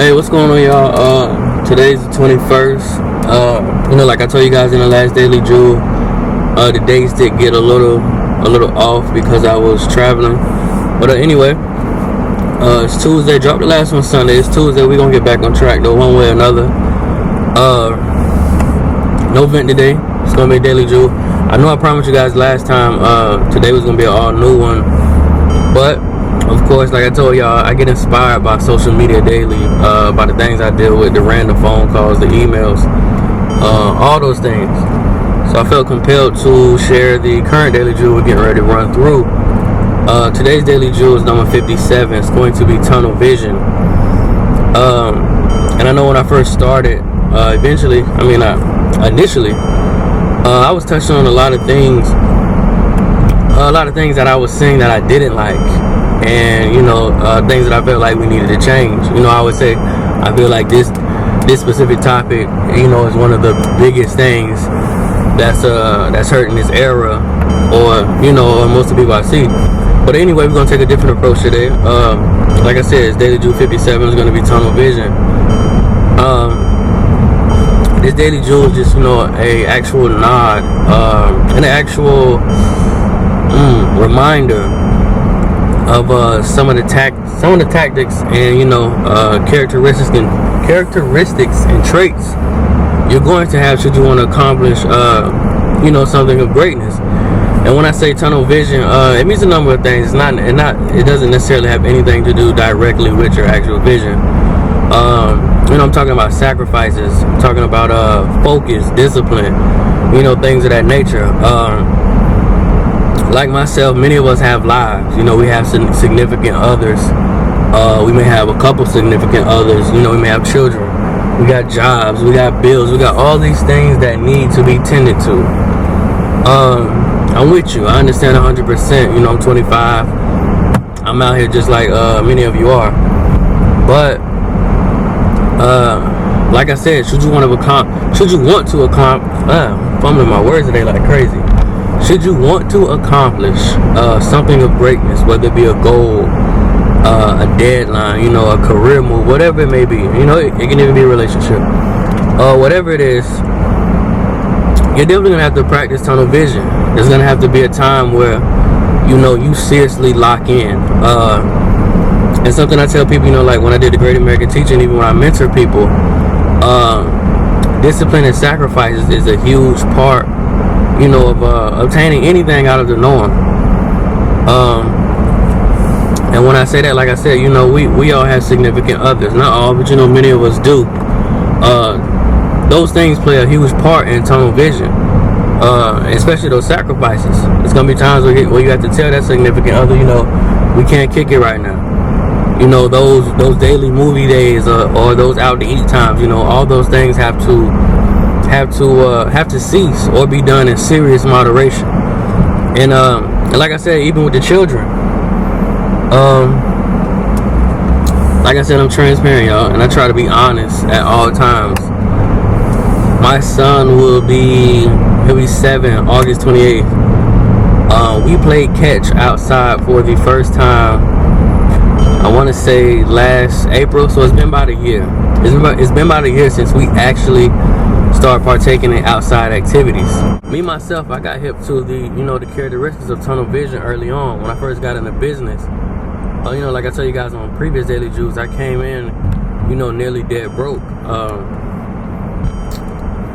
Hey, what's going on, y'all? Today's the 21st. Like I told you guys in the last Daily Jewel, the dates did get a little off because I was traveling. But anyway, it's Tuesday. Dropped the last one Sunday. It's Tuesday. We're gonna get back on track though, one way or another. No vent today. It's gonna be a Daily Jewel. I know I promised you guys last time today was gonna be an all new one, but of course, like I told y'all, I get inspired by social media daily, by the things I deal with, the random phone calls, the emails, all those things. So I felt compelled to share the current Daily Jewel we're getting ready to run through. Today's Daily Jewel is number 57. It's going to be tunnel vision. And I know when I first started, initially, I was touching on a lot of things that I was seeing that I didn't like. And things that I felt like we needed to change. I would say I feel like this specific topic, is one of the biggest things that's hurting this era, or most of the people I see. But anyway, we're gonna take a different approach today. Like I said, it's Daily Jewel 57 is gonna be tunnel vision. This Daily Jewel is just a actual nod, an actual reminder of some of the tactics and characteristics and traits you're going to have should you want to accomplish something of greatness. And when I say tunnel vision, it means a number of things. It doesn't necessarily have anything to do directly with your actual vision. I'm talking about sacrifices. I'm talking about focus, discipline, things of that nature. Like myself, many of us have lives. We have significant others. We may have a couple significant others. We may have children. We got jobs. We got bills. We got all these things that need to be tended to. I'm with you. I understand 100%. I'm 25. I'm out here just like many of you are. But like I said, should you want to fumbling my words today like crazy. Should you want to accomplish something of greatness, whether it be a goal, a deadline, a career move, whatever it may be, it can even be a relationship, whatever it is, you're definitely going to have to practice tunnel vision. There's going to have to be a time where, you seriously lock in. And something I tell people, like when I did the Great American Teaching, even when I mentor people, discipline and sacrifices is a huge part of obtaining anything out of the norm. And when I say that, like I said, we all have significant others. Not all, but many of us do. Those things play a huge part in tunnel vision, especially those sacrifices. There's gonna be times where you have to tell that significant other, we can't kick it right now. Those daily movie days or those out to eat times. All those things have to cease or be done in serious moderation. And like I said, even with the children, like I said, I'm transparent, y'all, and I try to be honest at all times. My son he'll be 7, August 28th. We played catch outside for the first time, I want to say last April, so it's been about a year. It's been about a year since we actually start partaking in outside activities. Me myself, I got hip to the the characteristics of tunnel vision early on when I first got into business. Like I tell you guys on previous Daily Jewels, I came in nearly dead broke.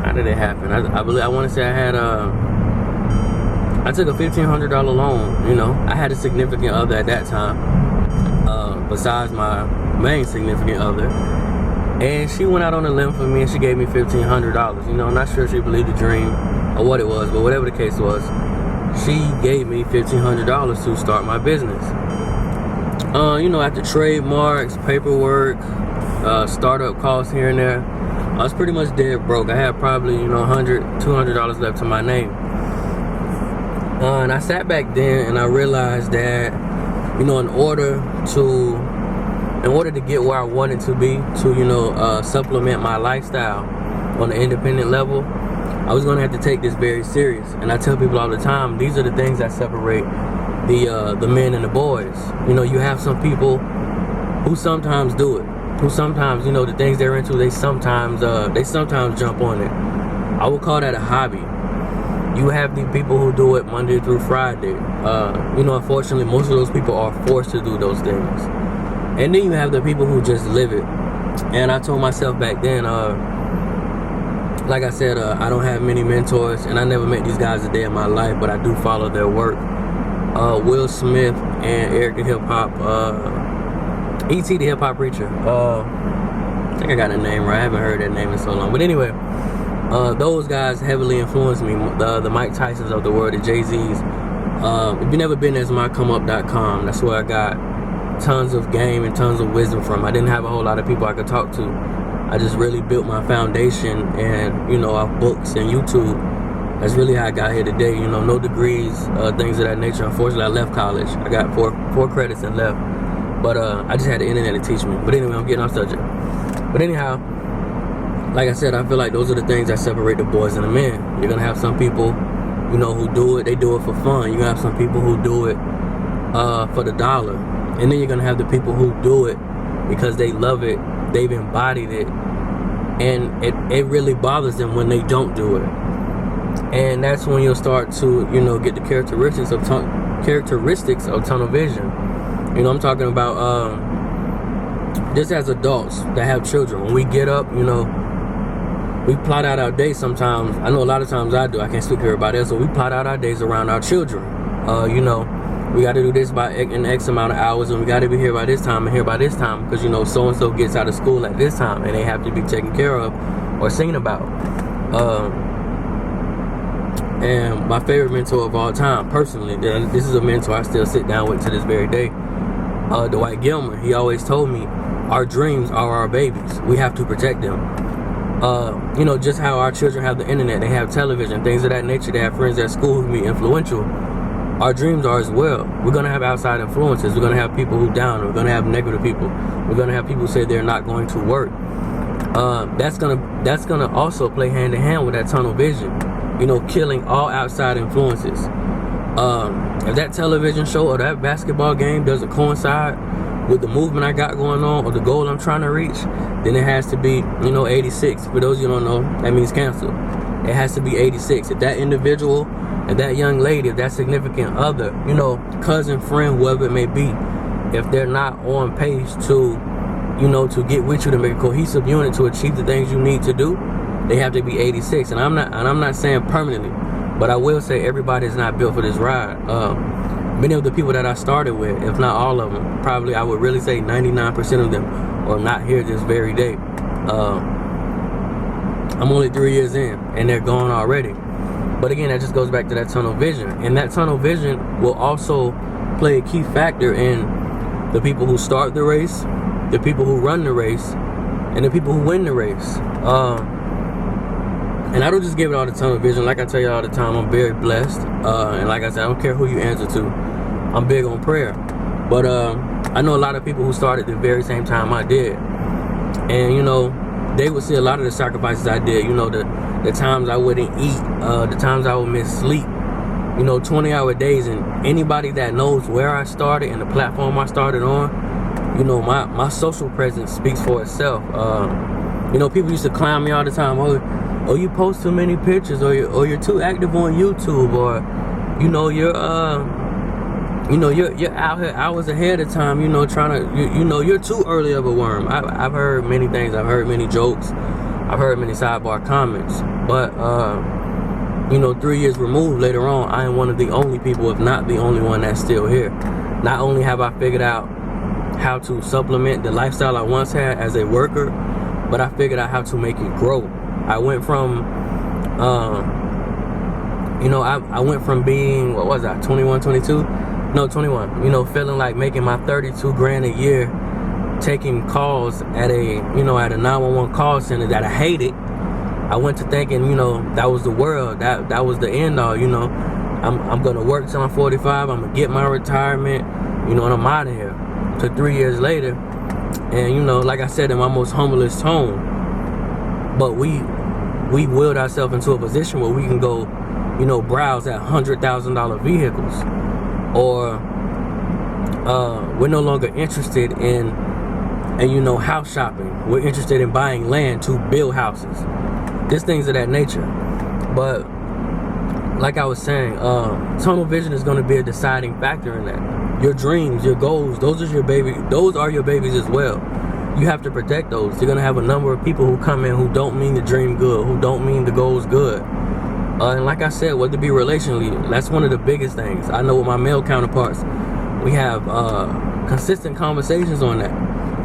How did it happen? I want to say I took a $1,500 loan. I had a significant other at that time, besides my main significant other. And she went out on a limb for me and she gave me $1,500. I'm not sure if she believed the dream or what it was, but whatever the case was, she gave me $1,500 to start my business. After trademarks, paperwork, startup costs here and there, I was pretty much dead broke. I had probably, $100, $200 left to my name. And I sat back then and I realized that, in order to get where I wanted to be, to supplement my lifestyle on an independent level, I was going to have to take this very serious. And I tell people all the time, these are the things that separate the men and the boys. You have some people who sometimes do it. who sometimes, the things they're into, they sometimes jump on it. I would call that a hobby. You have the people who do it Monday through Friday. Unfortunately, most of those people are forced to do those things. And then you have the people who just live it. And I told myself back then, like I said, I don't have many mentors, and I never met these guys a day in my life, but I do follow their work. Will Smith and Eric the Hip Hop, E.T. the Hip Hop Preacher. I think I got a name right. I haven't heard that name in so long. But anyway, those guys heavily influenced me. The Mike Tysons of the world, the Jay-Z's. If you've never been, there's mycomeup.com. That's where I got tons of game and tons of wisdom from. I didn't have a whole lot of people I could talk to. I just really built my foundation and, off books and YouTube. That's really how I got here today. No degrees, things of that nature. Unfortunately, I left college. I got four credits and left. But I just had the internet to teach me. But anyway, I'm getting off subject. But anyhow, like I said, I feel like those are the things that separate the boys and the men. You're going to have some people, who do it. They do it for fun. You're going to have some people who do it for the dollar. And then you're going to have the people who do it because they love it. They've embodied it. And it really bothers them when they don't do it. And that's when you'll start to, get the characteristics of tunnel vision. I'm talking about just as adults that have children. When we get up, we plot out our day sometimes. I know a lot of times I do. I can't speak for everybody else. So we plot out our days around our children. We got to do this by an X amount of hours, and we got to be here by this time and here by this time because, so-and-so gets out of school at this time, and they have to be taken care of or seen about. And my favorite mentor of all time, personally, this is a mentor I still sit down with to this very day, Dwight Gilmer. He always told me, our dreams are our babies. We have to protect them. Just how our children have the internet, they have television, things of that nature, they have friends at school who can be influential. Our dreams are as well. We're going to have outside influences. We're going to have people who down. We're going to have negative people. We're going to have people who say they're not going to work. That's gonna also play hand in hand with that tunnel vision. Killing all outside influences. If that television show or that basketball game doesn't coincide with the movement I got going on or the goal I'm trying to reach, then it has to be, 86. For those you don't know, that means cancel. It has to be 86. If that individual, if that young lady, if that significant other, cousin, friend, whoever it may be, if they're not on pace to, to get with you to make a cohesive unit to achieve the things you need to do, they have to be 86. And I'm not saying permanently, but I will say everybody is not built for this ride. Many of the people that I started with, if not all of them, probably I would really say 99% of them are not here this very day. I'm only 3 years in, and they're gone already. But again, that just goes back to that tunnel vision. And that tunnel vision will also play a key factor in the people who start the race, the people who run the race, and the people who win the race. And I don't just give it all the tunnel vision. Like I tell you all the time, I'm very blessed. And like I said, I don't care who you answer to. I'm big on prayer. But I know a lot of people who started the very same time I did. And, they would see a lot of the sacrifices I did. The times I wouldn't eat, the times I would miss sleep, 20-hour days. And anybody that knows where I started and the platform I started on, my social presence speaks for itself. People used to clown me all the time. Oh, you post too many pictures, or you're too active on YouTube, or you're out here hours ahead of time, you're too early of a worm. I've heard many things. I've heard many jokes. I've heard many sidebar comments. But 3 years removed later on, I am one of the only people, if not the only one, that's still here. Not only have I figured out how to supplement the lifestyle I once had as a worker, but I figured out how to make it grow. I went from I went from being, 21, feeling like making my 32 grand a year, taking calls at a 911 call center that I hated. I went to thinking, that was the world, that was the end all. I'm gonna work till I'm 45, I'm gonna get my retirement, and I'm out of here. To 3 years later, and like I said in my most humblest tone, but we willed ourselves into a position where we can go, browse at $100,000 vehicles, or we're no longer interested in and, you know, house shopping. We're interested in buying land to build houses. Just things of that nature. But like I was saying, tunnel vision is going to be a deciding factor in that. Your dreams, your goals, those are your babies as well. You have to protect those. You're going to have a number of people who come in who don't mean the dream good, who don't mean the goals good. And like I said, whether it be relationally, that's one of the biggest things. I know with my male counterparts, we have consistent conversations on that.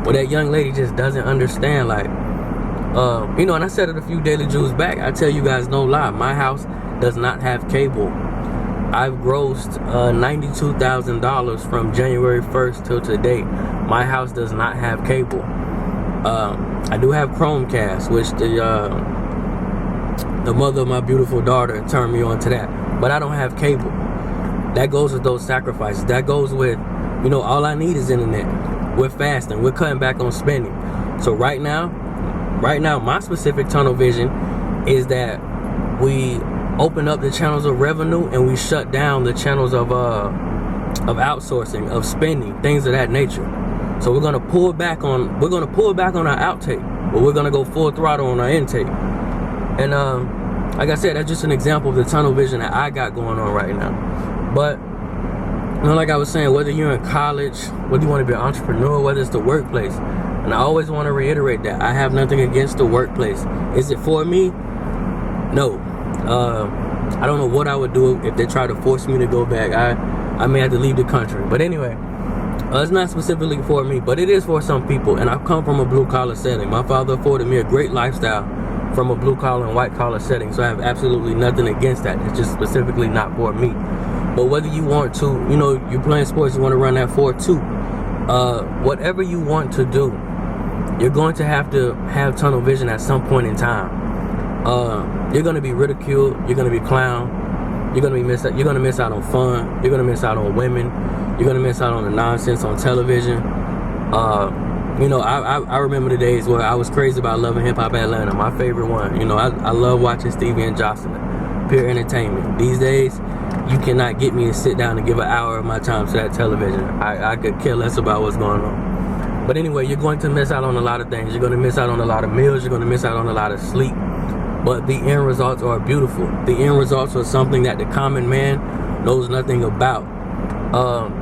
Where that young lady just doesn't understand, like, you know, and I said it a few Daily Jews back. I tell you guys no lie, my house does not have cable. I've grossed $92,000 from January 1st till today. My house does not have cable. I do have Chromecast, which the mother of my beautiful daughter turned me on to that. But I don't have cable. That goes with those sacrifices. That goes with, you know, all I need is internet. We're fasting. We're cutting back on spending. So right now, my specific tunnel vision is that we open up the channels of revenue and we shut down the channels of outsourcing, of spending, things of that nature. So we're gonna pull back on our outtake, but we're gonna go full throttle on our intake. And like I said, that's just an example of the tunnel vision that I got going on right now. But you know, like I was saying, whether you're in college, whether you want to be an entrepreneur, whether it's the workplace, and I always want to reiterate that I have nothing against the workplace. Is it for me? No. I don't know what I would do if they try to force me to go back. I may have to leave the country. But anyway, it's not specifically for me, but it is for some people. And I've come from a blue-collar setting. My father afforded me a great lifestyle from a blue-collar and white-collar setting, so I have absolutely nothing against that. It's just specifically not for me. But whether you want to, you know, you're playing sports, you want to run that 4.2, whatever you want to do, you're going to have tunnel vision at some point in time. You're going to be ridiculed, you're going to be clowned, you're going to miss out on fun, you're going to miss out on women, you're going to miss out on the nonsense on television. You know, I remember the days where I was crazy about Love and Hip Hop Atlanta, my favorite one. You know, I love watching Stevie and Jocelyn, pure entertainment. These days, you cannot get me to sit down and give an hour of my time to that television. I could care less about what's going on. But anyway, you're going to miss out on a lot of things. You're going to miss out on a lot of meals. You're going to miss out on a lot of sleep. But the end results are beautiful. The end results are something that the common man knows nothing about.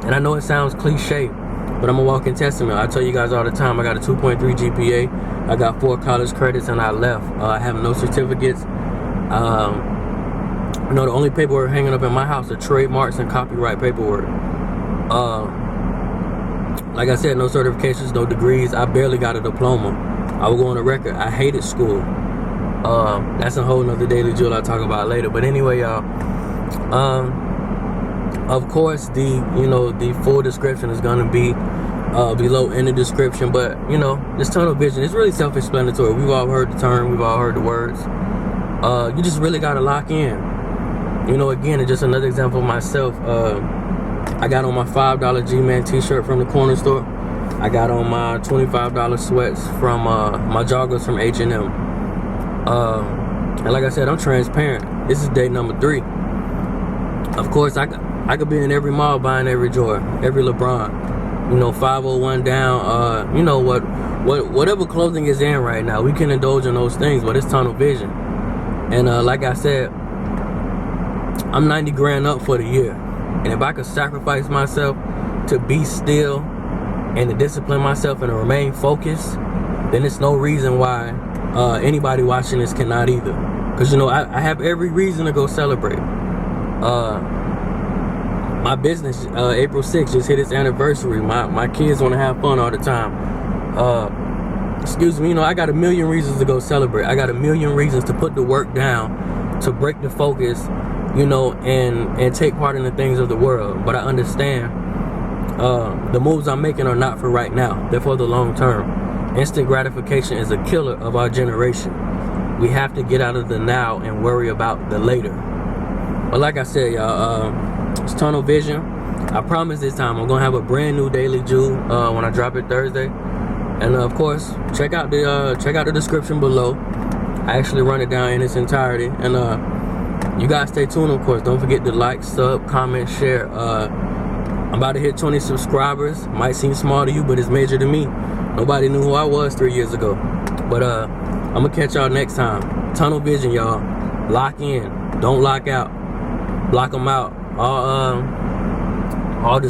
And I know it sounds cliche, but I'm a walking testament. I tell you guys all the time, I got a 2.3 GPA. I got 4 college credits and I left. I have no certificates. You know, the only paperwork hanging up in my house are trademarks and copyright paperwork. Like I said, no certifications, no degrees. I barely got a diploma. I will go on the record, I hated school. That's a whole nother daily jewel I'll talk about later. But anyway, y'all, of course, the full description is gonna be below in the description. But you know, this tunnel vision is really self-explanatory. We've all heard the term, we've all heard the words. You just really gotta lock in. You know, again, it's just another example of myself. I got on my $5 G-Man t-shirt from the corner store. I got on my $25 sweats from my joggers from H&M. And like I said, I'm transparent. This is day number 3. Of course, I could be in every mall buying every Jordan, every LeBron. You know, 501 down. You know whatever clothing is in right now, we can indulge in those things. But it's tunnel vision. And like I said, I'm 90 grand up for the year. And if I could sacrifice myself to be still and to discipline myself and to remain focused, then there's no reason why anybody watching this cannot either. Because, you know, I have every reason to go celebrate. My business, April 6th, just hit its anniversary. My kids want to have fun all the time. Excuse me, you know, I got a million reasons to go celebrate. I got a million reasons to put the work down, to break the focus, you know, and take part in the things of the world. But I understand the moves I'm making are not for right now. They're for the long term. Instant gratification is a killer of our generation. We have to get out of the now and worry about the later. But like I said, y'all, it's tunnel vision. I promise this time I'm gonna have a brand new daily Jew when I drop it Thursday. And of course, check out the description below. I actually run it down in its entirety. And you guys stay tuned, of course. Don't forget to like, sub, comment, share. I'm about to hit 20 subscribers. Might seem small to you, but it's major to me. Nobody knew who I was 3 years ago. But I'm gonna catch y'all next time. Tunnel vision, y'all. Lock in. Don't lock out. Block them out. All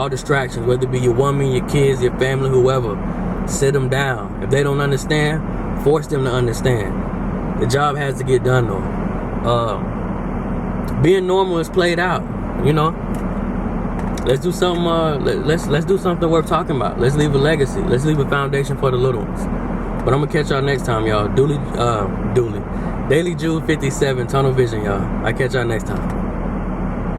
distractions, whether it be your woman, your kids, your family, whoever. Sit them down. If they don't understand, force them to understand. The job has to get done though. Being normal is played out, you know. Let's do something. Let's do something worth talking about. Let's leave a legacy. Let's leave a foundation for the little ones. But I'm gonna catch y'all next time, y'all. Daily Jude 57, tunnel vision, y'all. I catch y'all next time.